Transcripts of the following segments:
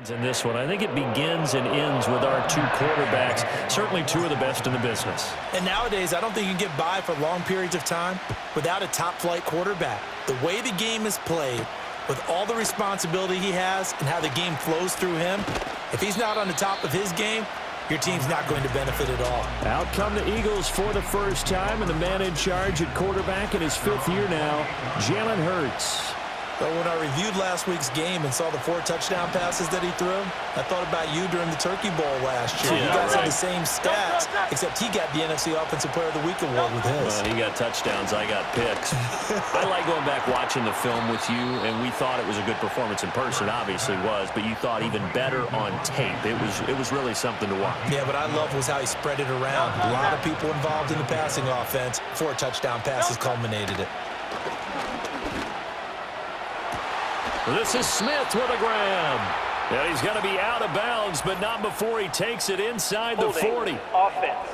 sides in this one. I think it begins and ends with our two quarterbacks, certainly two of the best in the business. And nowadays, I don't think you can get by for long periods of time without a top-flight quarterback. The way the game is played, with all the responsibility he has and how the game flows through him, if he's not on the top of his game, your team's not going to benefit at all. Out come the Eagles for the first time, and the man in charge at quarterback in his fifth year now, Jalen Hurts. But when I reviewed last week's game and saw the 4 touchdown passes that he threw, I thought about you during the Turkey Bowl last year. You guys had the same stats, except he got the NFC Offensive Player of the Week award with his. Well, he got touchdowns, I got picks. I like going back watching the film with you, and we thought it was a good performance in person. Obviously was, but you thought even better on tape. It was really something to watch. Yeah, but I love was how he spread it around. A lot of people involved in the passing offense. 4 touchdown passes culminated it. This is Smith with a grab. And he's going to be out of bounds, but not before he takes it inside the 40. Offense.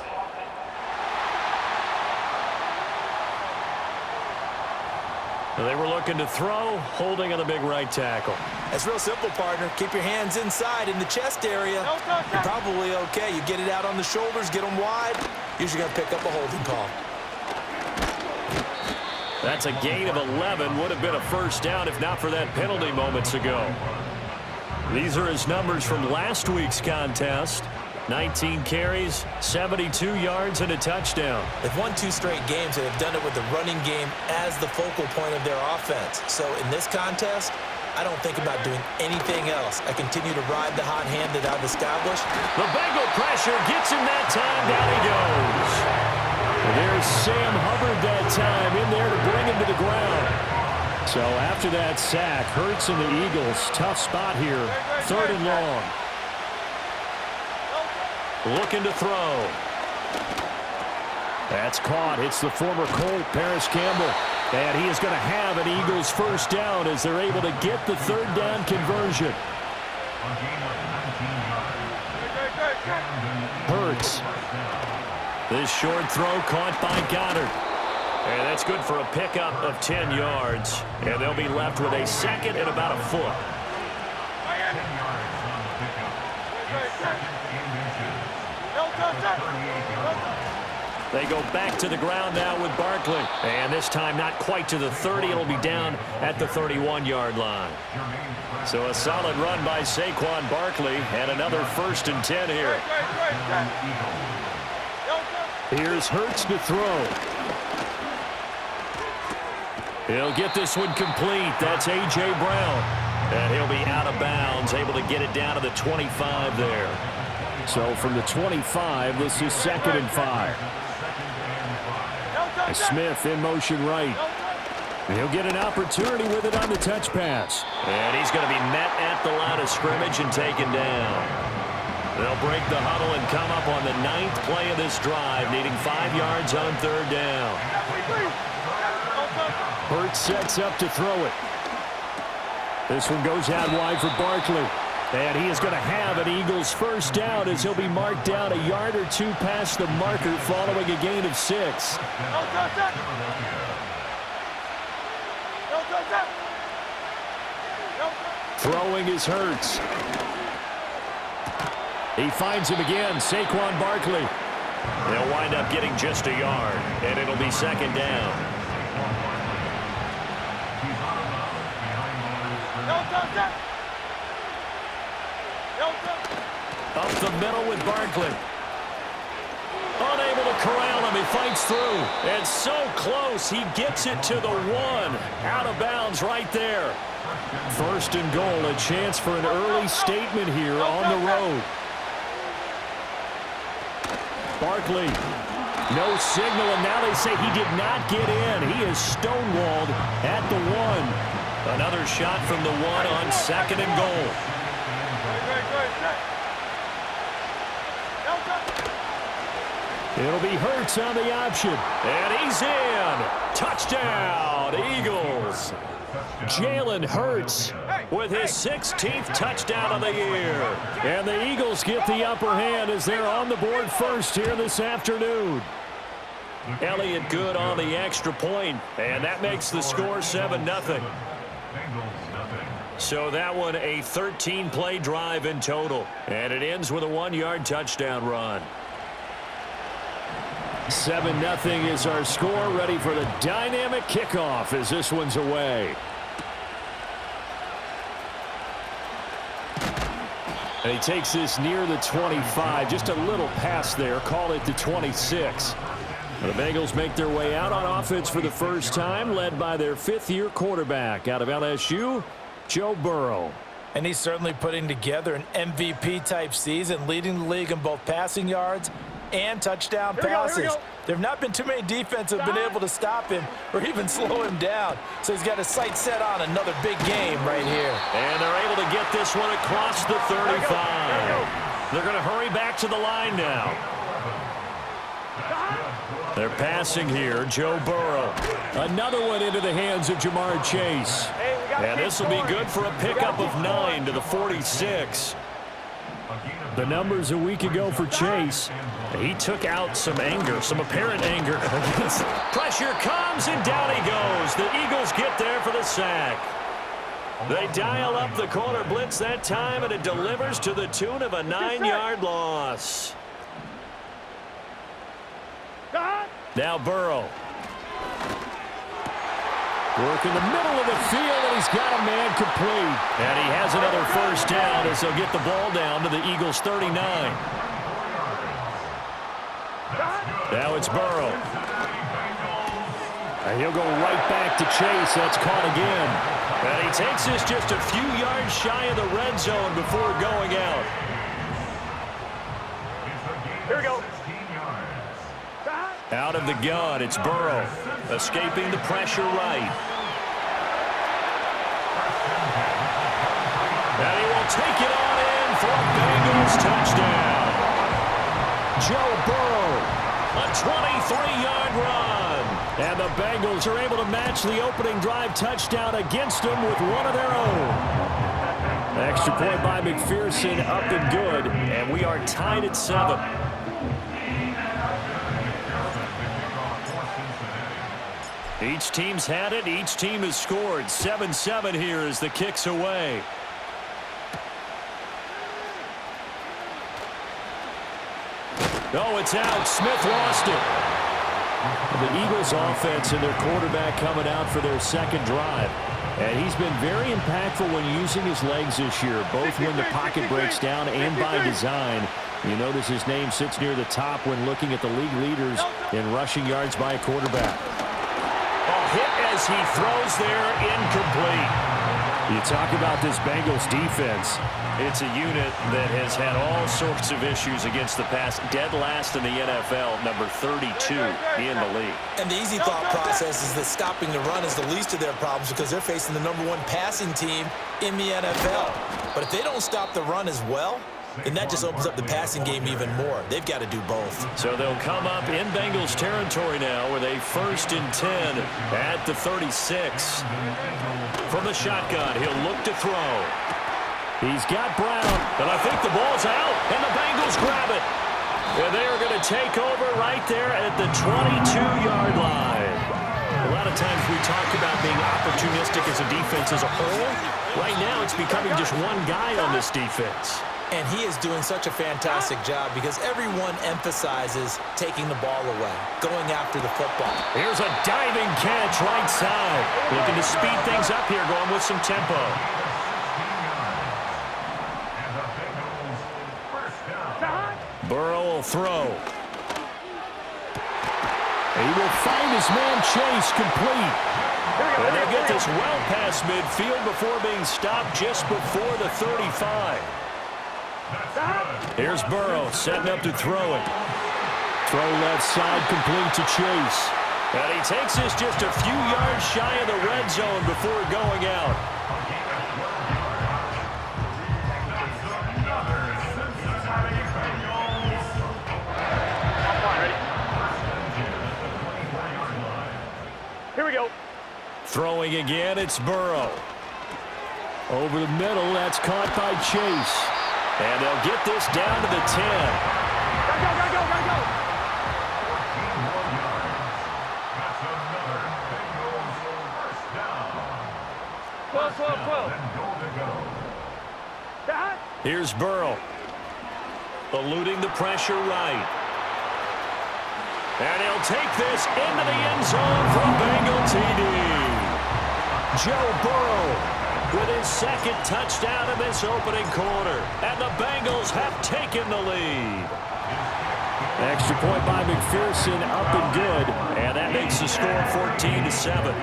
They were looking to throw, holding on the big right tackle. That's real simple, partner. Keep your hands inside in the chest area. You're probably okay. You get it out on the shoulders, get them wide. Usually going to pick up a holding call. That's a gain of 11. Would have been a first down if not for that penalty moments ago. These are his numbers from last week's contest. 19 carries, 72 yards, and a touchdown. They've won 2 straight games and have done it with the running game as the focal point of their offense. So in this contest, I don't think about doing anything else. I continue to ride the hot hand that I've established. The Bengal pressure gets him that time. Down he goes. There's Sam Hubbard that time in there to bring him to the ground. So after that sack, Hurts and the Eagles, tough spot here, 3rd and long. Looking to throw. That's caught. It's the former Colt, Paris Campbell. And he is going to have an Eagles first down as they're able to get the 3rd down conversion. Hurts. This short throw caught by Goddard. And that's good for a pickup of 10 yards. And they'll be left with a 2nd and about a foot. They go back to the ground now with Barkley. And this time not quite to the 30. It'll be down at the 31-yard line. So a solid run by Saquon Barkley. And another 1st and 10 here. Here's Hurts to throw. He'll get this one complete. That's A.J. Brown. And he'll be out of bounds, able to get it down to the 25 there. So from the 25, this is 2nd and 5. Smith in motion right. He'll get an opportunity with it on the touch pass. And he's going to be met at the line of scrimmage and taken down. They'll break the huddle and come up on the 9th play of this drive, needing 5 yards on 3rd down. Hurts sets up to throw it. This one goes out wide for Barkley. And he is going to have an Eagles first down as he'll be marked down a yard or 2 past the marker following a gain of 6. Throwing is Hurts. He finds him again, Saquon Barkley. They'll wind up getting just a yard, and it'll be 2nd down. Up the middle with Barkley. Unable to corral him, he fights through. And so close, he gets it to the 1. Out of bounds right there. 1st and goal, a chance for an early statement here on the road. Barkley, no signal, and now they say he did not get in. He is stonewalled at the 1. Another shot from the 1 on 2nd and goal. It'll be Hurts on the option, and he's in. Touchdown, Eagles. Jalen Hurts with his 16th touchdown of the year. And the Eagles get the upper hand as they're on the board first here this afternoon. Elliott good on the extra point, and that makes the score 7-0. So that one a 13-play drive in total. And it ends with a 1-yard touchdown run. 7-0 is our score. Ready for the dynamic kickoff as this one's away. And he takes this near the 25. Just a little pass there. Call it the 26. The Bengals make their way out on offense for the first time, led by their 5th-year quarterback out of LSU, Joe Burrow. And he's certainly putting together an MVP-type season, leading the league in both passing yards and touchdown passes. There have not been too many defenses that have been able to stop him or even slow him down. So he's got his sights set on another big game right here. And they're able to get this one across the 35. They're going to hurry back to the line now. They're passing here, Joe Burrow. Another one into the hands of Jamar Chase. And this will be good for a pickup of 9 to the 46. The numbers a week ago for Chase. He took out some anger, some apparent anger. Pressure comes, and down he goes. The Eagles get there for the sack. They dial up the corner blitz that time, and it delivers to the tune of a 9-yard loss. Now Burrow. Work in the middle of the field, and he's got a man complete. And he has another first down as they'll get the ball down to the Eagles' 39. Now it's Burrow. And he'll go right back to Chase. That's caught again. And he takes this just a few yards shy of the red zone before going out. Here we go. Out of the gun, it's Burrow, escaping the pressure right. And he will take it on in for a Bengals touchdown. Joe Burrow, a 23-yard run. And the Bengals are able to match the opening drive touchdown against them with one of their own. Extra point by McPherson, up and good, and we are tied at 7. Each team's had it. Each team has scored. 7-7 here as the kick's away. Oh, it's out. Smith lost it. The Eagles offense and their quarterback coming out for their second drive. And he's been very impactful when using his legs this year, both when the pocket breaks down and by design. You notice his name sits near the top when looking at the league leaders in rushing yards by a quarterback. Hit as he throws there, incomplete. You talk about this Bengals defense. It's a unit that has had all sorts of issues against the pass. Dead last in the NFL, number 32 in the league. And the easy thought process is that stopping the run is the least of their problems because they're facing the number 1 passing team in the NFL. But if they don't stop the run as well, then that just opens up the passing game even more. They've got to do both. So they'll come up in Bengals territory now with a 1st and 10 at the 36. From the shotgun, he'll look to throw. He's got Brown, and I think the ball's out, and the Bengals grab it. And they're going to take over right there at the 22-yard line. A lot of times we talk about being opportunistic as a defense as a whole. Right now it's becoming just one guy on this defense. And he is doing such a fantastic job because everyone emphasizes taking the ball away, going after the football. Here's a diving catch right side. Looking to speed things up here, going with some tempo. Burrow will throw. He will find his man Chase complete. And they'll get this well past midfield before being stopped just before the 35. Here's Burrow setting up to throw it. Throw left side complete to Chase. And he takes this just a few yards shy of the red zone before going out. Here we go. Throwing again, it's Burrow. Over the middle, that's caught by Chase. And they'll get this down to the 10. Go, go, go, go, go. 12, 12, 12. Here's Burrow. Eluding the pressure right. And he'll take this into the end zone for a Bengal TD. Joe Burrow with his second touchdown in this opening quarter. And the Bengals have taken the lead. Extra point by McPherson, up and good. And that makes the score 14-7.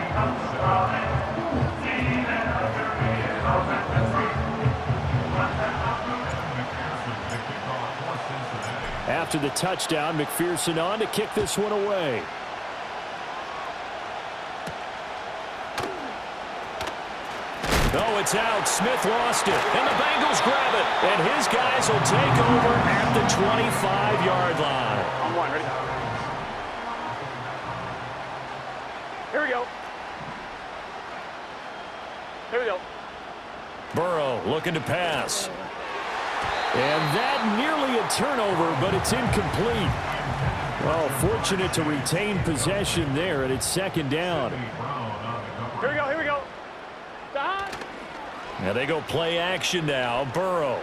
After the touchdown, McPherson on to kick this one away. Oh, it's out. Smith lost it. And the Bengals grab it. And his guys will take over at the 25-yard line. On one, ready? Here we go. Here we go. Burrow looking to pass. And that nearly a turnover, but it's incomplete. Well, fortunate to retain possession there, and it's second down. Here we go, here we go. Now they go play action now. Burrow.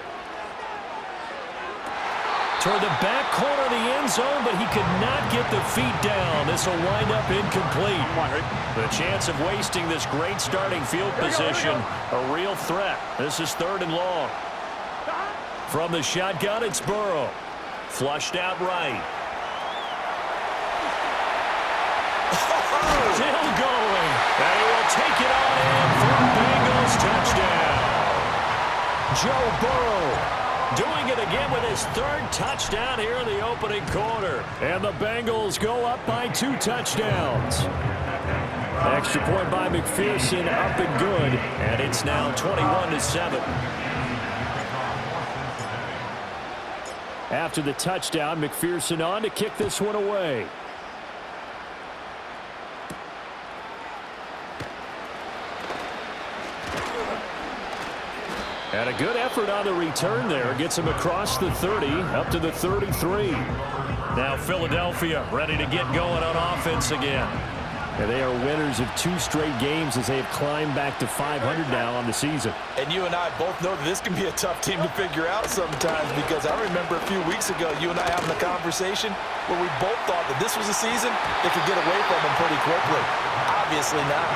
Toward the back corner of the end zone, but he could not get the feet down. This will wind up incomplete. The chance of wasting this great starting field position, a real threat. This is 3rd and long. From the shotgun, it's Burrow. Flushed out right. Still going. And he will take it on in for a Bengals touchdown. Joe Burrow doing it again with his 3rd touchdown here in the opening quarter. And the Bengals go up by 2 touchdowns. Extra point by McPherson, up and good. And it's now 21-7. After the touchdown, McPherson on to kick this one away. And a good effort on the return there. Gets him across the 30, up to the 33. Now Philadelphia ready to get going on offense again. And they are winners of 2 straight games as they have climbed back to 500 now on the season. And you and I both know that this can be a tough team to figure out sometimes, because I remember a few weeks ago you and I having a conversation where we both thought that this was a season that could get away from them pretty quickly. Obviously not.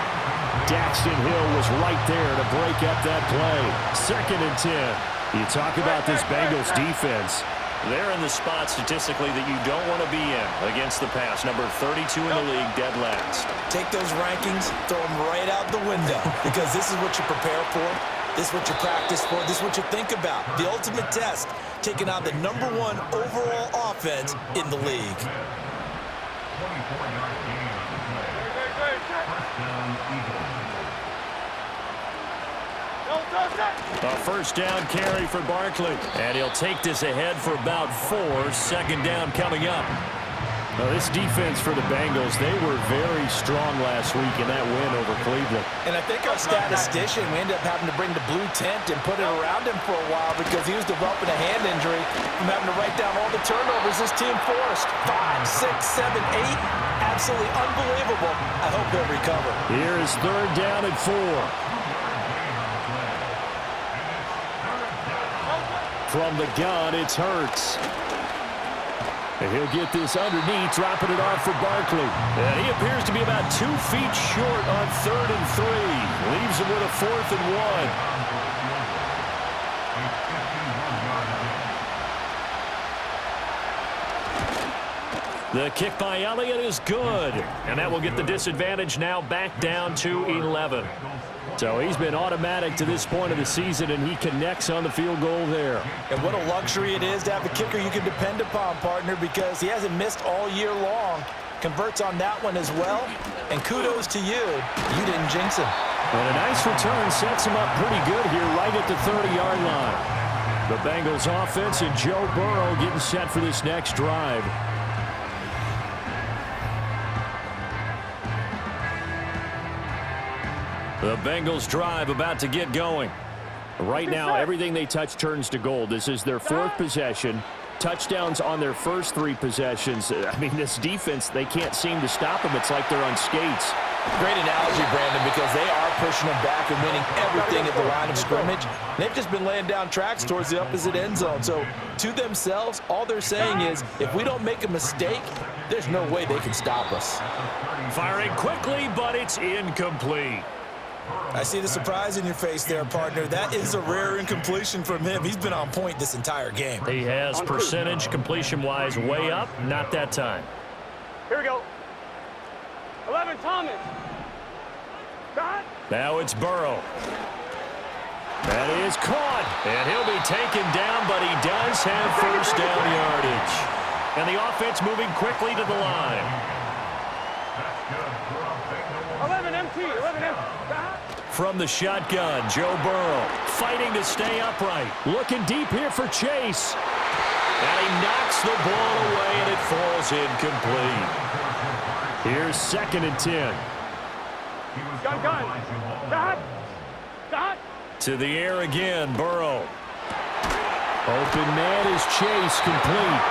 Daxton Hill was right there to break up that play. 2nd and 10. You talk about this Bengals defense. They're in the spot statistically that you don't want to be in against the pass. Number 32 in the league, dead last. Take those rankings, throw them right out the window, because this is what you prepare for. This is what you practice for. This is what you think about. The ultimate test, taking on the #1 overall offense in the league. A 1st down carry for Barkley. And he'll take this ahead for about 4. 2nd down coming up. Now this defense for the Bengals, they were very strong last week in that win over Cleveland. And I think our statistician, we ended up having to bring the blue tent and put it around him for a while because he was developing a hand injury from having to write down all the turnovers this team forced. 5, 6, 7, 8. Absolutely unbelievable. I hope he'll recover. Here is 3rd down and 4. From the gun, it's Hurts. And he'll get this underneath, dropping it off for Barkley. And he appears to be about 2 feet short on 3rd and 3. Leaves him with a 4th and 1. The kick by Elliott is good. And that will get the disadvantage now back down to 11. So he's been automatic to this point of the season, and he connects on the field goal there. And what a luxury it is to have a kicker you can depend upon, partner, because he hasn't missed all year long. Converts on that one as well. And kudos to you. You didn't jinx him. And a nice return sets him up pretty good here right at the 30-yard line. The Bengals offense and Joe Burrow getting set for this next drive. The Bengals drive about to get going. Right now, everything they touch turns to gold. This is their 4th possession. Touchdowns on their first 3 possessions. I mean, this defense, they can't seem to stop them. It's like they're on skates. Great analogy, Brandon, because they are pushing them back and winning everything at the line of scrimmage. They've just been laying down tracks towards the opposite end zone. So to themselves, all they're saying is, if we don't make a mistake, there's no way they can stop us. Firing quickly, but it's incomplete. I see the surprise in your face there, partner. That is a rare incompletion from him. He's been on point this entire game. He has percentage completion-wise way up, not that time. Here we go. 11, Thomas. Got. Now it's Burrow. That is caught, and he'll be taken down, but he does have first down yardage. And the offense moving quickly to the line. 11 MT, 11 MT. From the shotgun, Joe Burrow fighting to stay upright. Looking deep here for Chase. And he knocks the ball away, and it falls incomplete. Here's 2nd and 10. Gun. To the air again, Burrow. Open man is Chase, complete.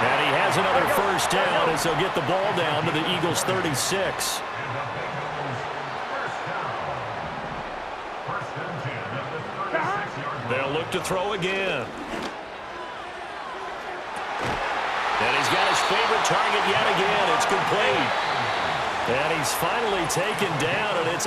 And he has another first down as he'll get the ball down to the Eagles' 36. They'll look to throw again. And he's got his favorite target yet again. It's complete. And he's finally taken down, and it's